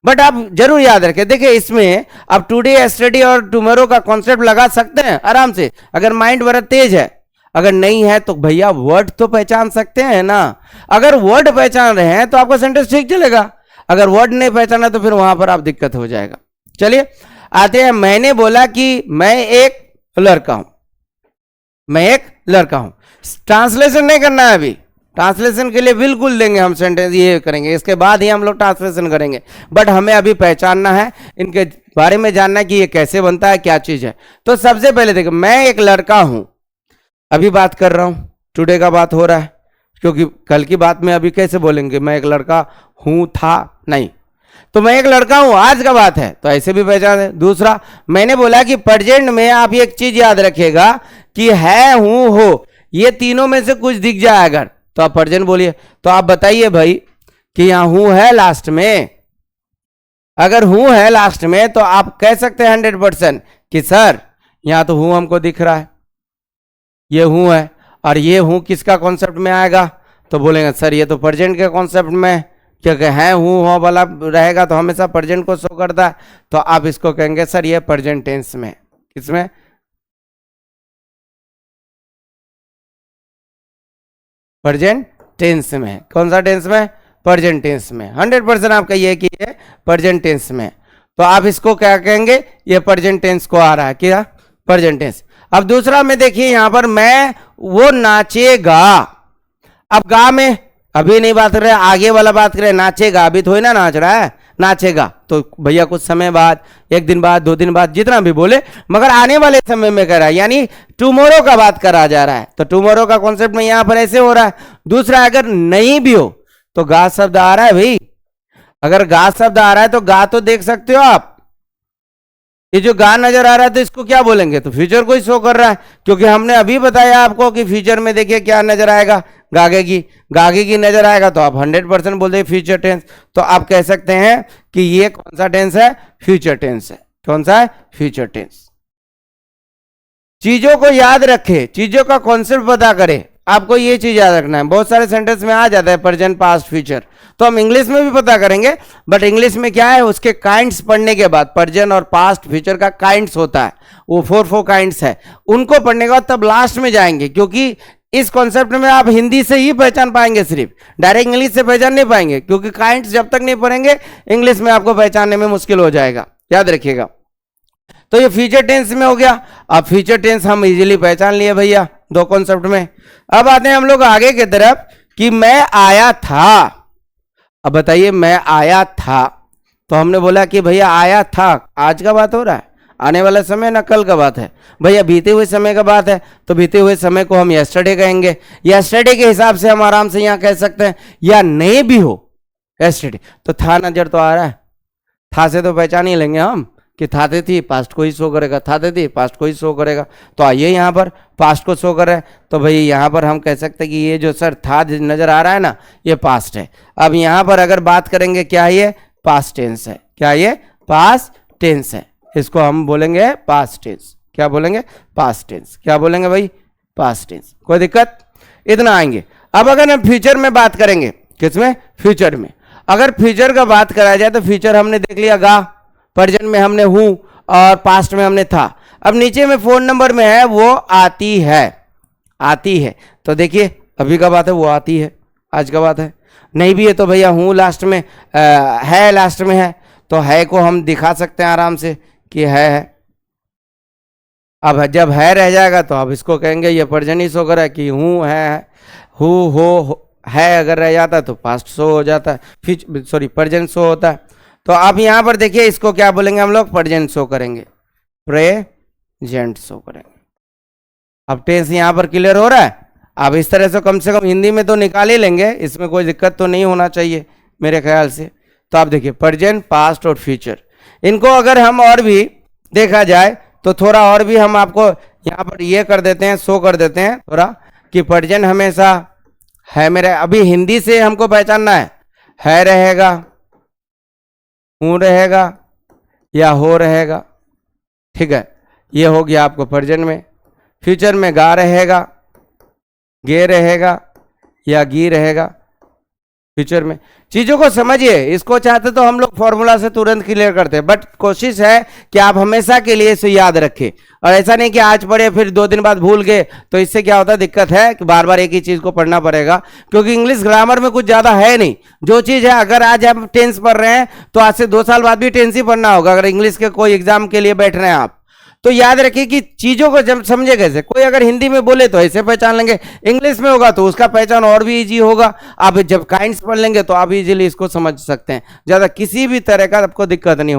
बट आप जरूर याद रखें। देखिए, इसमें आप टुडे, यस्टरडे और टुमारो का कॉन्सेप्ट लगा सकते हैं आराम से, अगर माइंड बड़ा तेज है। अगर नहीं है तो भैया वर्ड तो पहचान सकते हैं ना। अगर वर्ड पहचान रहे हैं तो आपका सेंटेंस ठीक चलेगा, अगर वर्ड नहीं पहचाना तो फिर वहां पर आप दिक्कत हो जाएगा। चलिए आते हैं, मैंने बोला कि मैं एक लड़का हूं, मैं एक लड़का हूं। ट्रांसलेशन नहीं करना है अभी, ट्रांसलेशन के लिए बिल्कुल देंगे हम, सेंटेंस ये करेंगे, इसके बाद ही हम लोग ट्रांसलेशन करेंगे। बट हमें अभी पहचानना है, इनके बारे में जानना है कि ये कैसे बनता है, क्या चीज है। तो सबसे पहले देखो, मैं एक लड़का हूं, अभी बात कर रहा हूं, टुडे का बात हो रहा है, क्योंकि कल की बात में अभी कैसे बोलेंगे मैं एक लड़का हूं, था नहीं। तो मैं एक लड़का हूं, आज का बात है, तो ऐसे भी पहचान है। दूसरा, मैंने बोला कि प्रेजेंट में आप एक चीज याद रखिएगा कि है, हूं, हो, ये तीनों में से कुछ दिख जाए अगर, तो आप प्रेजेंट बोलिए। तो आप बताइए भाई कि यहां हूं है लास्ट में, अगर हूं है लास्ट में तो आप कह सकते हैं 100% कि सर यहां तो हूं हमको दिख रहा है, ये हूं है, और ये हूं किसका कॉन्सेप्ट में आएगा, तो बोलेंगे सर ये तो प्रेजेंट के कॉन्सेप्ट में, क्योंकि है, हूं, हो वाला रहेगा तो हमेशा प्रेजेंट को शो करता है। तो आप इसको कहेंगे सर ये प्रेजेंट टेंस में, किसमें, प्रेजेंट टेंस में। कौन सा टेंस में, प्रेजेंट टेंस में। 100% आप कहिए कि ये प्रेजेंट टेंस में। तो आप इसको क्या कहेंगे, ये प्रेजेंट टेंस को आ रहा है, क्या, प्रेजेंट टेंस। अब दूसरा में देखिए यहां पर, मैं वो नाचेगा। अब गा में अभी नहीं बात कर रहे, आगे वाला बात कर रहे, नाचेगा, अभी थोड़ी ना नाच रहा है, नाचेगा तो भैया कुछ समय बाद, एक दिन बाद, 2 दिन बाद, जितना भी बोले, मगर आने वाले समय में कर रहा है, यानी टुमारो का बात करा जा रहा है। तो टुमारो का कॉन्सेप्ट में यहां पर ऐसे हो रहा है। दूसरा, अगर नहीं भी हो तो गा शब्द आ रहा है भाई, अगर गा शब्द आ रहा है तो गा तो देख सकते हो आप, ये जो गा नजर आ रहा है तो इसको क्या बोलेंगे, तो फ्यूचर को ही शो कर रहा है, क्योंकि हमने अभी बताया आपको कि फ्यूचर में देखिए क्या नजर आएगा, गागे की नजर आएगा, तो आप 100% बोल देंगे फ्यूचर टेंस। तो आप कह सकते हैं कि ये कौन सा टेंस है, फ्यूचर टेंस है। कौन सा है, फ्यूचर टेंस। चीजों को याद रखे, चीजों का कॉन्सेप्ट पता करें, आपको ये चीज याद रखना है। बहुत सारे सेंटेंस में आ जाता है प्रेजेंट पास्ट फ्यूचर, तो हम इंग्लिश में भी पता करेंगे, बट इंग्लिश में क्या है, उसके काइंड्स पढ़ने के बाद, प्रेजेंट और पास्ट फ्यूचर का काइंड्स होता है, वो 4 काइंड्स है, उनको पढ़ने के बाद तब लास्ट में जाएंगे, क्योंकि इस कॉन्सेप्ट में आप हिंदी से ही पहचान पाएंगे, सिर्फ डायरेक्ट इंग्लिश से पहचान नहीं पाएंगे, क्योंकि काइंड्स जब तक नहीं पढ़ेंगे इंग्लिश में आपको पहचानने में मुश्किल हो जाएगा, याद रखिएगा। तो ये फ्यूचर टेंस में हो गया। अब फ्यूचर टेंस हम इजीली पहचान लिए भैया 2 कॉन्सेप्ट में। अब आते हैं हम लोग आगे की तरफ कि मैं आया था। अब बताइए, मैं आया था, तो हमने बोला कि भैया आया था, आज का बात हो रहा है, आने वाला समय ना कल का बात है, भैया बीते हुए समय का बात है, तो बीते हुए समय को हम यस्टरडे कहेंगे। यस्टरडे के हिसाब से हम आराम से यहाँ कह सकते हैं, या नहीं भी हो यस्टरडे, तो था नजर तो आ रहा है, था से तो पहचान ही लेंगे हम कि थाते थी, पास्ट को ही शो करेगा, थाते थी पास्ट को ही शो करेगा। तो आइए यहाँ पर पास्ट को शो कर रहा है, तो भाई यहाँ पर हम कह सकते हैं कि ये जो सर था नजर आ रहा है ना, ये पास्ट है। अब यहाँ पर अगर बात करेंगे, क्या ये पास्ट टेंस है, क्या ये पास्ट टेंस है, इसको हम बोलेंगे पास्ट टेंस। क्या बोलेंगे, पास्ट टेंस। क्या बोलेंगे भाई, पास्ट टेंस। कोई दिक्कत, इतना आएंगे। अब अगर हम फ्यूचर में बात करेंगे, किसमें, फ्यूचर में, अगर फ्यूचर का बात करा जाए तो फ्यूचर हमने देख लिया गा, प्रेजेंट में हमने हूं, और पास्ट में हमने था। अब नीचे में 4 नंबर में है वो आती है, आती है, तो देखिए अभी का बात है, वो आती है, आज का बात है। नहीं भी है तो भैया हूं लास्ट में, है लास्ट में है, तो है को हम दिखा सकते हैं आराम से कि है। अब जब है रह जाएगा तो अब इसको कहेंगे ये प्रेजेंट ही शो कर रहा है कि हूं है, हूं हो है, अगर रह जाता है तो पास्ट शो हो जाता है, सॉरी प्रेजेंट शो होता है। तो अब यहां पर देखिए इसको क्या बोलेंगे हम लोग, प्रेजेंट शो करेंगे, प्रेजेंट शो करेंगे। अब टेंस यहां पर क्लियर हो रहा है। अब इस तरह से कम हिंदी में तो निकाल ही लेंगे, इसमें कोई दिक्कत तो नहीं होना चाहिए मेरे ख्याल से। तो आप देखिए प्रेजेंट, पास्ट और फ्यूचर, इनको अगर हम और भी देखा जाए तो थोड़ा और भी हम आपको यहाँ पर ये कर देते हैं, शो कर देते हैं थोड़ा, कि प्रेजेंट हमेशा है मेरे, अभी हिंदी से हमको पहचानना है रहेगा, हूं रहेगा, या हो रहेगा, ठीक है, ये हो गया आपको प्रेजेंट में। फ्यूचर में गा रहेगा, गे रहेगा, या गी रहेगा, फ्यूचर में। चीजों को समझिए, इसको चाहते तो हम लोग फॉर्मूला से तुरंत क्लियर करते हैं, बट कोशिश है कि आप हमेशा के लिए इसे याद रखें, और ऐसा नहीं कि आज पढ़े फिर 2 दिन बाद भूल गए, तो इससे क्या होता है, दिक्कत है कि बार बार एक ही चीज को पढ़ना पड़ेगा, क्योंकि इंग्लिश ग्रामर में कुछ ज्यादा है नहीं। जो चीज है, अगर आज आप टेंस पढ़ रहे हैं तो आज से 2 साल बाद भी टेंस ही पढ़ना होगा, अगर इंग्लिश के कोई एग्जाम के लिए बैठ रहे हैं आप। तो याद रखिए कि चीजों को जब समझे कैसे, कोई अगर हिंदी में बोले तो ऐसे पहचान लेंगे, इंग्लिश में होगा तो उसका पहचान और भी इजी होगा। आप जब काइंड्स पढ़ लेंगे तो आप इजीली इसको समझ सकते हैं, ज्यादा किसी भी तरह का आपको दिक्कत नहीं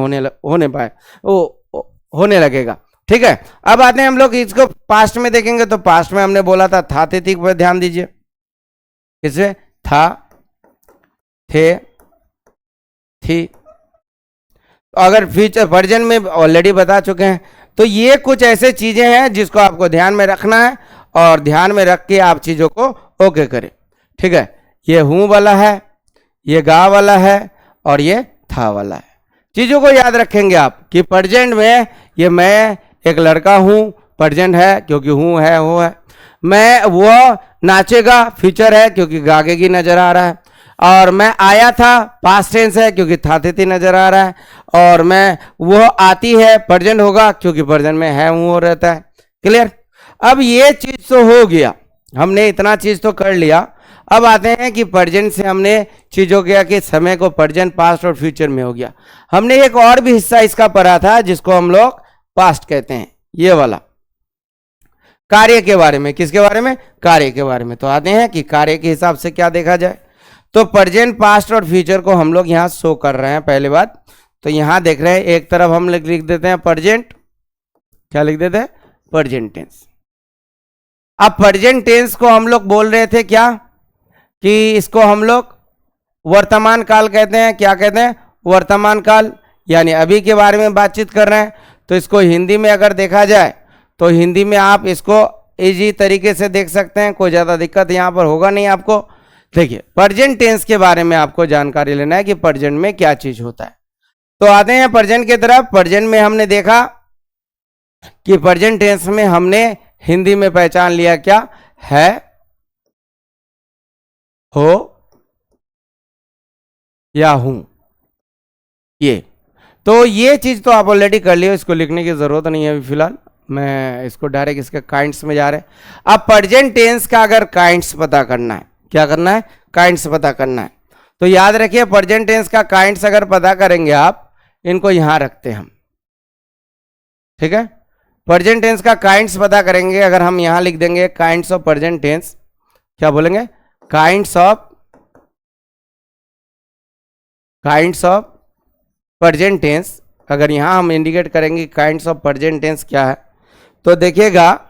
होने लगेगा, ठीक है। अब आते हैं हम लोग इसको पास्ट में देखेंगे, तो पास्ट में हमने बोला था थे थी पर ध्यान दीजिए, किसमें था, थे, थी। तो अगर फ्यूचर वर्जन में ऑलरेडी बता चुके हैं, तो ये कुछ ऐसे चीजें हैं जिसको आपको ध्यान में रखना है, और ध्यान में रख के आप चीजों को ओके करें, ठीक है। ये हूं वाला है, ये गा वाला है, और ये था वाला है। चीजों को याद रखेंगे आप कि प्रेजेंट में ये मैं एक लड़का हूं, प्रेजेंट है क्योंकि हूं है, वो है। मैं वो नाचेगा, फ्यूचर है क्योंकि गागेगी नजर आ रहा है। और मैं आया था, पास्ट टेंस है क्योंकि था थी नजर आ रहा है। और मैं वो आती है, प्रेजेंट होगा क्योंकि प्रेजेंट में है हूं रहता है। क्लियर। अब ये चीज तो हो गया, हमने इतना चीज तो कर लिया। अब आते हैं कि प्रेजेंट से हमने चीज हो गया कि समय को प्रेजेंट, पास्ट और फ्यूचर में हो गया। हमने एक और भी हिस्सा इसका पढ़ा था जिसको हम लोग पास्ट कहते हैं, ये वाला कार्य के बारे में। किसके बारे में? कार्य के बारे में। तो आते हैं कि कार्य के हिसाब से क्या देखा जाए। तो प्रेजेंट, पास्ट और फ्यूचर को हम लोग यहां शो कर रहे हैं। पहली बात तो यहां देख रहे हैं, एक तरफ हम लिख देते हैं प्रेजेंट, क्या लिख देते हैं? Present tense. अब प्रेजेंट टेंस को हम लोग बोल रहे थे क्या कि इसको हम लोग वर्तमान काल कहते हैं। क्या कहते हैं? वर्तमान काल, यानी अभी के बारे में बातचीत कर रहे हैं। तो इसको हिंदी में अगर देखा जाए तो हिंदी में आप इसको इजी तरीके से देख सकते हैं, कोई ज़्यादा दिक्कत यहाँ पर होगा नहीं आपको। देखिए प्रेजेंट टेंस के बारे में आपको जानकारी लेना है कि प्रेजेंट में क्या चीज होता है। तो आते हैं प्रेजेंट की तरफ। प्रेजेंट में हमने देखा कि प्रेजेंट टेंस में हमने हिंदी में पहचान लिया क्या है, हो या हूं, ये तो ये चीज तो आप ऑलरेडी कर लियो, इसको लिखने की जरूरत नहीं है अभी फिलहाल। मैं इसको डायरेक्ट इसके काइंड्स में जा रहे हैं। अब प्रेजेंट टेंस का अगर काइंड्स पता करना है, क्या करना है, काइंड्स पता करना है। तो याद रखिए प्रेजेंट टेंस का काइंड्स अगर पता करेंगे आप, इनको यहां रखते हैं हम, ठीक है। प्रेजेंट टेंस का काइंड्स पता करेंगे अगर हम यहां लिख देंगे काइंड्स ऑफ प्रेजेंट टेंस, क्या बोलेंगे, काइंड्स ऑफ प्रेजेंट टेंस। अगर यहां हम इंडिकेट करेंगे काइंड्स ऑफ प्रेजेंट टेंस क्या है, तो देखिएगा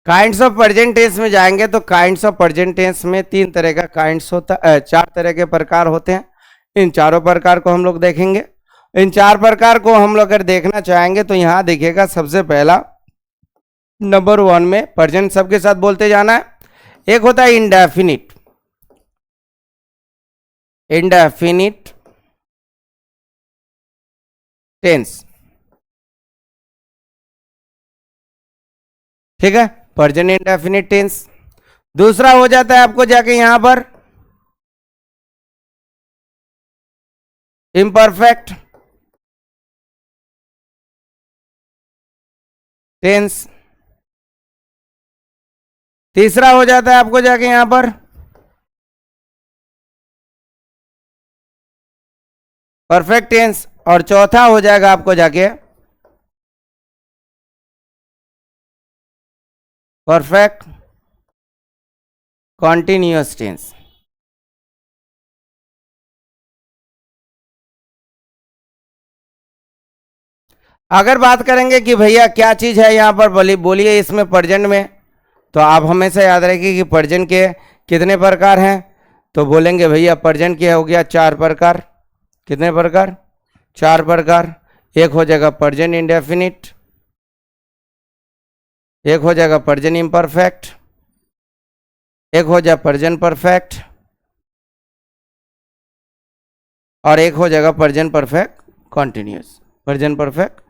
काइंड्स ऑफ प्रेजेंट टेंस में जाएंगे तो काइंड्स ऑफ प्रेजेंट टेंस में तीन तरह का काइंड्स होता है, चार तरह के प्रकार होते हैं। इन चारों प्रकार को हम लोग देखेंगे। इन चार प्रकार को हम लोग अगर देखना चाहेंगे तो यहां देखिएगा सबसे पहला नंबर 1 में प्रेजेंट सबके साथ बोलते जाना है। एक होता है इंडेफिनिट, इंडेफिनिट टेंस, ठीक है, प्रेजेंट इंडेफिनिट टेंस। दूसरा हो जाता है आपको जाके यहां पर इम्परफेक्ट टेंस। तीसरा हो जाता है आपको जाके यहां पर परफेक्ट टेंस। और चौथा हो जाएगा आपको जाके परफेक्ट कॉन्टिन्यूअस टेंस। अगर बात करेंगे कि भैया क्या चीज है यहां पर बोलिए इसमें प्रेजेंट में, तो आप हमेशा याद रखिए कि प्रेजेंट के कितने प्रकार हैं। तो बोलेंगे भैया प्रेजेंट के हो गया 4 प्रकार। कितने प्रकार, 4 प्रकार। एक हो जाएगा प्रेजेंट इंडेफिनिट, एक हो जाएगा प्रेजेंट इम्परफेक्ट, एक हो जाएगा प्रेजेंट परफेक्ट, और एक हो जाएगा present perfect continuous. Present perfect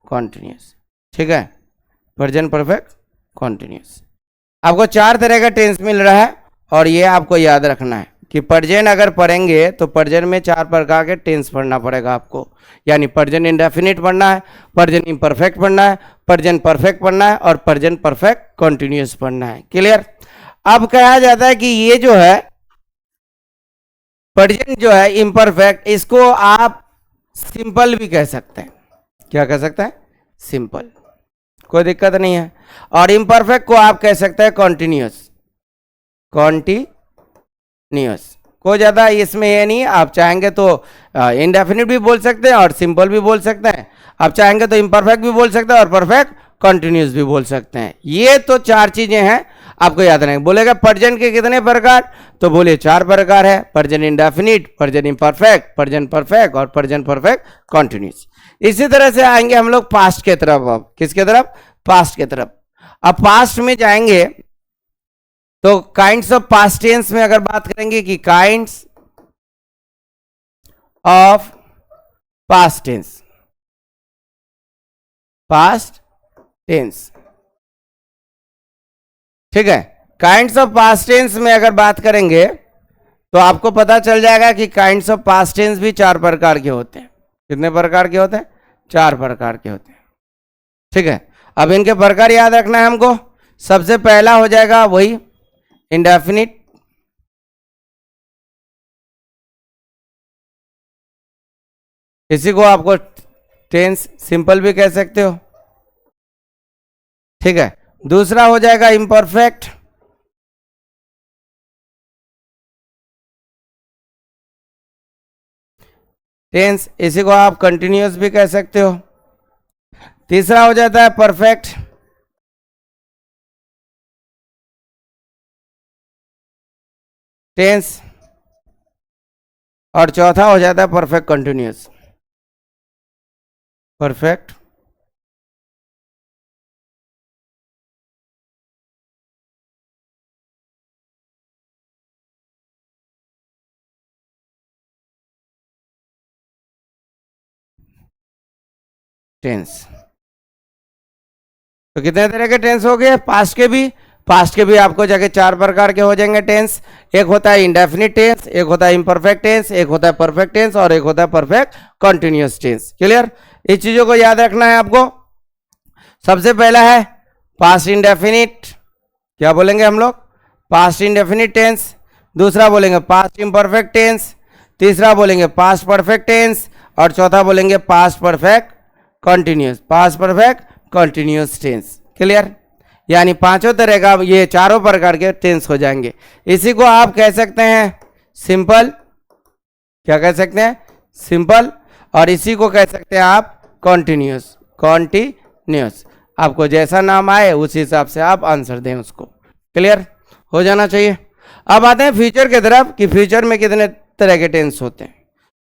continuous, ठीक है, प्रेजेंट परफेक्ट कॉन्टिन्यूअस। आपको 4 तरह का टेंस मिल रहा है और ये आपको याद रखना है कि प्रेजेंट अगर पढ़ेंगे तो प्रेजेंट में 4 प्रकार के टेंस पढ़ना पड़ेगा आपको। यानी प्रेजेंट इंडेफिनिट पढ़ना है, प्रेजेंट इम्परफेक्ट पढ़ना है, प्रेजेंट परफेक्ट पढ़ना है और प्रेजेंट परफेक्ट कॉन्टिन्यूअस पढ़ना है। क्लियर। अब कहा जाता है कि ये जो है प्रेजेंट जो है इम्परफेक्ट, इसको आप सिंपल भी कह सकते हैं। क्या कह सकते हैं, सिंपल, कोई दिक्कत नहीं है। और इम्परफेक्ट को आप कह सकते हैं कॉन्टिन्यूअस, कॉन्टिन्यूअस। कोई ज़्यादा इसमें ये नहीं, आप चाहेंगे तो इंडेफिनिट भी बोल सकते हैं और सिंपल भी बोल सकते हैं। आप चाहेंगे तो इम्परफेक्ट भी बोल सकते हैं और परफेक्ट कॉन्टिन्यूअस भी बोल सकते हैं। ये तो 4 चीजें हैं, आपको याद रखना। बोलेगा प्रेजेंट के कितने प्रकार, तो बोलिए 4 प्रकार है, present indefinite, present imperfect, present perfect और प्रेजेंट परफेक्ट कॉन्टिन्यूअस। इसी तरह से आएंगे हम लोग पास्ट के तरफ। अब किसके तरफ, पास्ट के तरफ। अब पास्ट में जाएंगे तो काइंड्स ऑफ पास्ट टेंस में अगर बात करेंगे कि kinds of past tense, past tense, ठीक है। काइंड्स ऑफ पास्ट टेंस में अगर बात करेंगे तो आपको पता चल जाएगा कि काइंड्स ऑफ पास्ट टेंस भी 4 प्रकार के होते हैं। कितने प्रकार के होते हैं, 4 प्रकार के होते हैं, ठीक है। अब इनके प्रकार याद रखना है हमको। सबसे पहला हो जाएगा वही इंडेफिनिट, इसी को आपको टेंस सिंपल भी कह सकते हो, ठीक है। दूसरा हो जाएगा इम्परफेक्ट, टेंस, इसी को आप कंटिन्यूअस भी कह सकते हो। तीसरा हो जाता है परफेक्ट, टेंस, और चौथा हो जाता है परफेक्ट कंटिन्यूअस, परफेक्ट टेंस। तो कितने तरह के टेंस हो गए? पास्ट के भी आपको जगह 4 प्रकार के हो जाएंगे टेंस। एक होता है इंडेफिनिट टेंस, एक होता है इम्परफेक्ट टेंस, एक होता है परफेक्ट टेंस और एक होता है परफेक्ट कंटिन्यूअस टेंस। क्लियर? इस चीजों को याद रखना है आपको। सबसे पहला है पास्ट इंडेफिनिट, क्या बोलेंगे हम लोग? Past indefinite tense. दूसरा बोलेंगे पास्ट इम्परफेक्ट टेंस, तीसरा बोलेंगे पास्ट परफेक्ट टेंस और चौथा बोलेंगे past perfect continuous, past perfect continuous tense. Clear? यानी पांचों तरह का ये चारों प्रकार के टेंस हो जाएंगे। इसी को आप कह सकते हैं सिंपल, क्या कह सकते हैं? सिंपल। और इसी को कह सकते हैं आप कॉन्टिन्यूअस, कॉन्टिन्यूअस। आपको जैसा नाम आए उस हिसाब से आप आंसर दें उसको। क्लियर हो जाना चाहिए। अब आते हैं फ्यूचर की तरफ कि फ्यूचर में कितने तरह के टेंस होते हैं।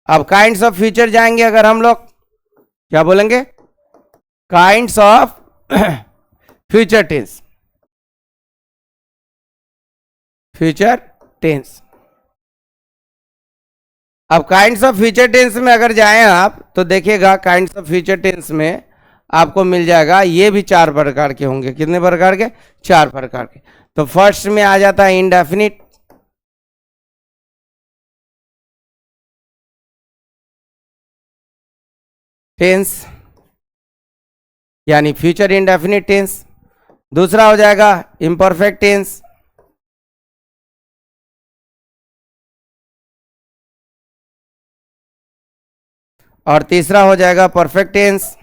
अब काइंड्स ऑफ फ्यूचर जाएंगे अगर हम लोग, क्या बोलेंगे? Kinds of future tense, future tense. अब काइंड्स ऑफ फ्यूचर टेंस में अगर जाएं आप तो देखिएगा काइंड्स ऑफ फ्यूचर टेंस में आपको मिल जाएगा, ये भी 4 प्रकार के होंगे। कितने प्रकार के? 4 प्रकार के। तो फर्स्ट में आ जाता है इंडेफिनिट, टेंस यानी फ्यूचर इंडेफिनिट टेंस। दूसरा हो जाएगा इम्परफेक्ट टेंस, और तीसरा हो जाएगा परफेक्ट टेंस,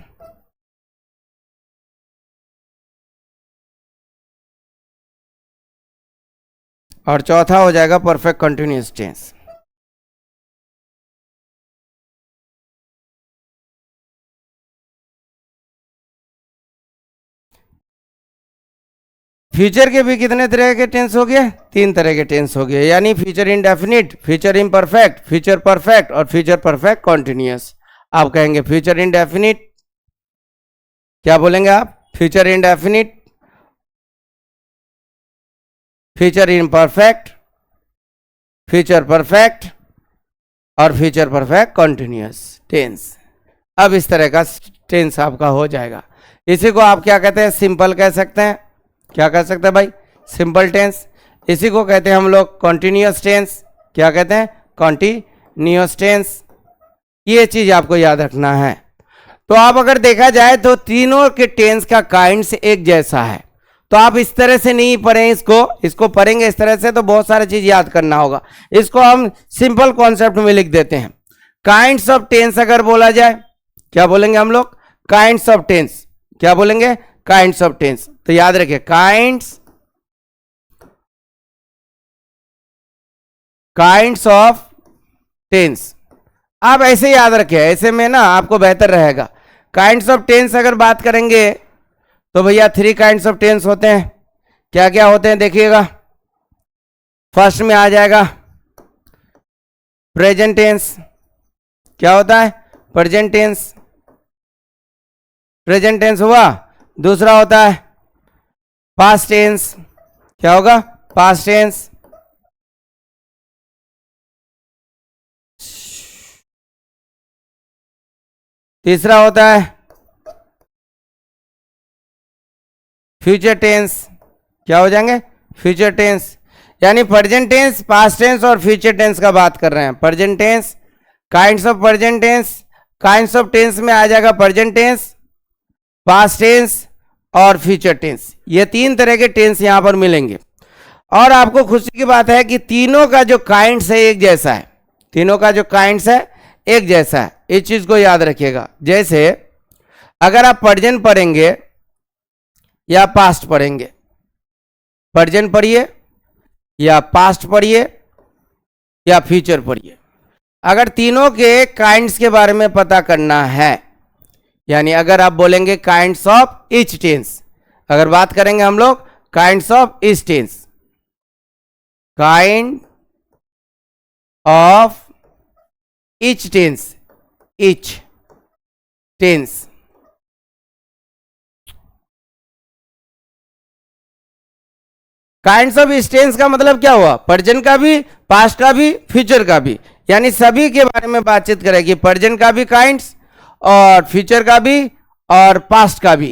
और चौथा हो जाएगा परफेक्ट कंटिन्यूअस टेंस। फ्यूचर के भी कितने तरह के टेंस हो गए? 3 तरह के टेंस हो गए, यानी future indefinite, future imperfect, future perfect और फ्यूचर परफेक्ट कंटिन्यूअस। आप कहेंगे फ्यूचर इंडेफिनिट, क्या बोलेंगे आप? Future indefinite, future imperfect, future perfect और फ्यूचर परफेक्ट कंटिन्यूअस टेंस। अब इस तरह का टेंस आपका हो जाएगा। इसी को आप क्या कहते हैं? सिंपल कह सकते हैं। क्या कह सकते हैं भाई? Simple tense. इसी को कहते हैं हम लोग कॉन्टिन्यूअस टेंस। क्या कहते हैं? Continuous tense. ये चीज आपको याद रखना है। तो आप अगर देखा जाए तो तीनों के टेंस का काइंड्स एक जैसा है। तो आप इस तरह से नहीं पढ़ें इसको पढ़ेंगे इस तरह से तो बहुत सारी चीज याद करना होगा। इसको हम सिंपल कॉन्सेप्ट में लिख देते हैं। काइंड्स ऑफ टेंस अगर बोला जाए, क्या बोलेंगे हम लोग? Kinds of tense. क्या बोलेंगे? Kinds of tense. तो याद रखिए काइंड्स ऑफ टेंस। आप ऐसे याद रखें, ऐसे में ना आपको बेहतर रहेगा। काइंड्स ऑफ टेंस अगर बात करेंगे तो भैया 3 काइंड्स ऑफ टेंस होते हैं। क्या क्या होते हैं देखिएगा। फर्स्ट में आ जाएगा प्रेजेंट टेंस। क्या होता है? प्रेजेंट टेंस, प्रेजेंट टेंस हुआ। दूसरा होता है पास्ट टेंस। क्या होगा? Past tense. तीसरा होता है फ्यूचर टेंस। क्या हो जाएंगे? Future tense. यानी प्रेजेंट टेंस, पास्ट टेंस और फ्यूचर टेंस का बात कर रहे हैं। Present tense, kinds of present tense, kinds of tense में आ जाएगा प्रेजेंट टेंस, पास्ट टेंस और फ्यूचर टेंस। ये 3 तरह के टेंस यहां पर मिलेंगे। और आपको खुशी की बात है कि तीनों का जो काइंड्स है एक जैसा है। तीनों का जो काइंड्स है एक जैसा है। इस चीज को याद रखिएगा। जैसे अगर आप प्रेजेंट पढ़ेंगे या पास्ट पढ़ेंगे, प्रेजेंट पढ़िए या पास्ट पढ़िए या फ्यूचर पढ़िए, अगर तीनों के काइंड्स के बारे में पता करना है, यानी अगर आप बोलेंगे काइंड्स ऑफ ईच टेंस, अगर बात करेंगे हम लोग kinds of each tense, kind of each tense, each tense, kinds of each tense का मतलब क्या हुआ, प्रेजेंट का भी, पास्ट का भी, फ्यूचर का भी, यानी सभी के बारे में बातचीत करेगी, प्रेजेंट का भी काइंड्स और फ्यूचर का भी और पास्ट का भी।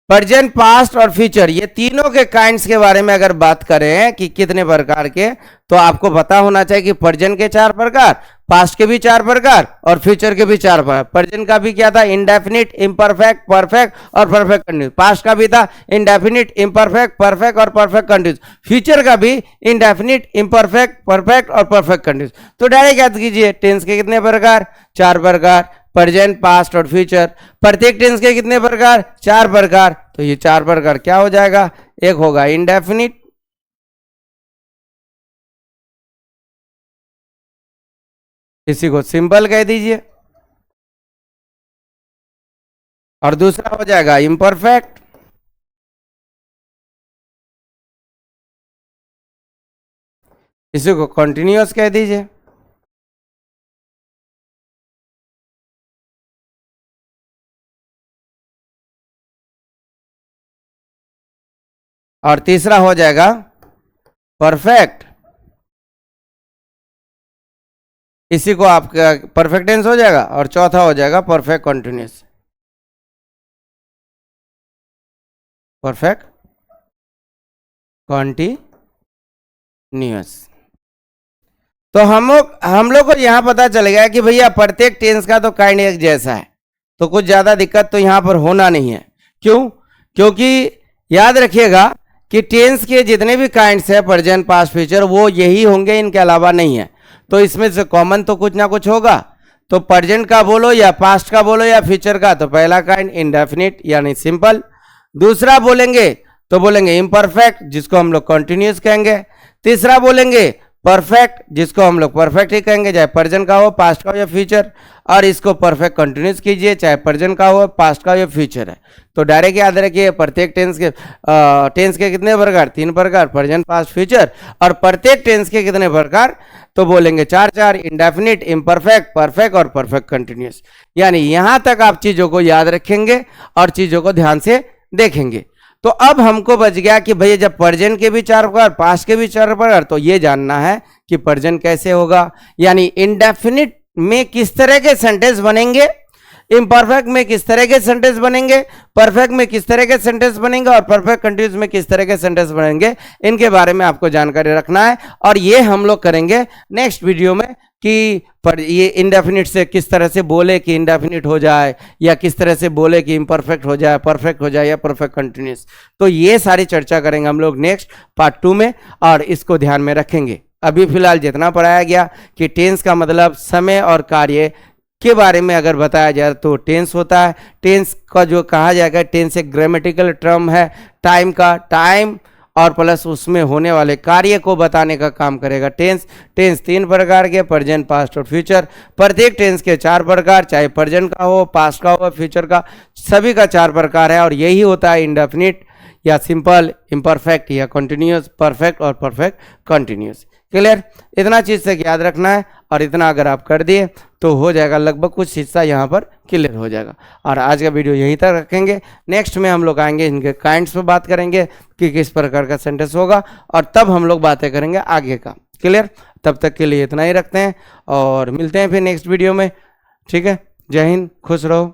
प्रेजेंट, पास्ट और फ्यूचर, ये तीनों के काइंड्स के बारे में अगर बात करें कि कितने प्रकार के, तो आपको पता होना चाहिए कि प्रेजेंट के 4 प्रकार, पास्ट के भी 4 प्रकार और फ्यूचर के भी 4 प्रकार। प्रेजेंट का भी क्या था, इंडेफिनिट, इम्परफेक्ट, परफेक्ट और परफेक्ट कंटिन्यूस। पास्ट का भी था इंडेफिनिट, इम्परफेक्ट, परफेक्ट और परफेक्ट कंटिन्यूस। फ्यूचर का भी इंडेफिनिट, इम्परफेक्ट, परफेक्ट और परफेक्ट कंटिन्यूस। तो डायरेक्ट याद कीजिए, टेंस के कितने प्रकार, 4 प्रकार, प्रेजेंट, पास्ट और फ्यूचर। प्रत्येक टेंस के कितने प्रकार, 4 प्रकार, तो ये 4 प्रकार क्या हो जाएगा, एक होगा इंडेफिनिट, इसी को सिंपल कह दीजिए, और दूसरा हो जाएगा इम्परफेक्ट, इसी को कंटिन्यूअस कह दीजिए, और तीसरा हो जाएगा परफेक्ट, इसी को आपका परफेक्ट टेंस हो जाएगा, और चौथा हो जाएगा परफेक्ट कंटिन्यूअस, परफेक्ट कंटिन्यूअस। तो हम लोग को यहां पता चल गया कि भैया प्रत्येक टेंस का तो काइंड एक जैसा है, तो कुछ ज्यादा दिक्कत तो यहां पर होना नहीं है। क्यों? क्योंकि याद रखिएगा कि टेंस के जितने भी काइंड्स है, प्रेजेंट, पास्ट, फ्यूचर, वो यही होंगे, इनके अलावा नहीं है। तो इसमें से कॉमन तो कुछ ना कुछ होगा। तो प्रेजेंट का बोलो या पास्ट का बोलो या फ्यूचर का, तो पहला काइंड इंडेफिनिट यानी सिंपल। दूसरा बोलेंगे तो बोलेंगे इम्परफेक्ट, जिसको हम लोग कंटिन्यूअस कहेंगे। तीसरा बोलेंगे परफेक्ट, जिसको हम लोग परफेक्ट ही कहेंगे, चाहे प्रेजेंट का हो, पास्ट का हो या फ्यूचर। और इसको परफेक्ट कंटिन्यूअस कीजिए, चाहे प्रेजेंट का हो, पास्ट का हो या फ्यूचर है। तो डायरेक्ट याद रखिए, प्रत्येक टेंस के कितने प्रकार, 3 प्रकार, प्रेजेंट, पास्ट, फ्यूचर। और प्रत्येक टेंस के कितने प्रकार, तो बोलेंगे 4 इंडेफिनिट, इम्परफेक्ट, परफेक्ट और परफेक्ट कंटिन्यूअस। यानी यहां तक आप चीजों को याद रखेंगे और चीजों को ध्यान से देखेंगे। तो अब हमको बच गया कि भैया जब प्रेजेंट के भी 4 प्रकार, पास्ट के भी 4 प्रकार, तो ये जानना है कि प्रेजेंट कैसे होगा, यानी इंडेफिनिट में किस तरह के सेंटेंस बनेंगे, इम्परफेक्ट में किस तरह के सेंटेंस बनेंगे, परफेक्ट में किस तरह के सेंटेंस बनेंगे और परफेक्ट कंटिन्यूअस में किस तरह के सेंटेंस बनेंगे। इनके बारे में आपको जानकारी रखना है, और ये हम लोग करेंगे नेक्स्ट वीडियो में कि पर ये इंडेफिनिट से किस तरह से बोले कि इंडेफिनिट हो जाए, या किस तरह से बोले कि इम्परफेक्ट हो जाए, परफेक्ट हो जाए या परफेक्ट कंटिन्यूअस। तो ये सारी चर्चा करेंगे हम लोग नेक्स्ट पार्ट 2 में, और इसको ध्यान में रखेंगे। अभी फिलहाल जितना पढ़ाया गया कि टेंस का मतलब समय और कार्य के बारे में अगर बताया जाए तो टेंस होता है। टेंस का जो कहा जाएगा, टेंस एक ग्रामेटिकल टर्म है, टाइम का, टाइम और प्लस उसमें होने वाले कार्य को बताने का काम करेगा टेंस। टेंस 3 प्रकार के, प्रेजेंट, पास्ट और फ्यूचर। प्रत्येक टेंस के 4 प्रकार, चाहे प्रेजेंट का हो, पास्ट का हो, फ्यूचर का, सभी का 4 प्रकार है। और यही होता है इंडेफिनिट या सिंपल, इम्परफेक्ट या कंटिन्यूअस, परफेक्ट और परफेक्ट कंटिन्यूअस। क्लियर? इतना चीज से याद रखना है, और इतना अगर आप कर दिए तो हो जाएगा, लगभग कुछ हिस्सा यहाँ पर क्लियर हो जाएगा। और आज का वीडियो यहीं तक रखेंगे। नेक्स्ट में हम लोग आएंगे, इनके काइंड्स पे बात करेंगे कि किस प्रकार का सेंटेंस होगा, और तब हम लोग बातें करेंगे आगे का। क्लियर? तब तक के लिए इतना ही रखते हैं, और मिलते हैं फिर नेक्स्ट वीडियो में। ठीक है? जय हिंद, खुश रहो।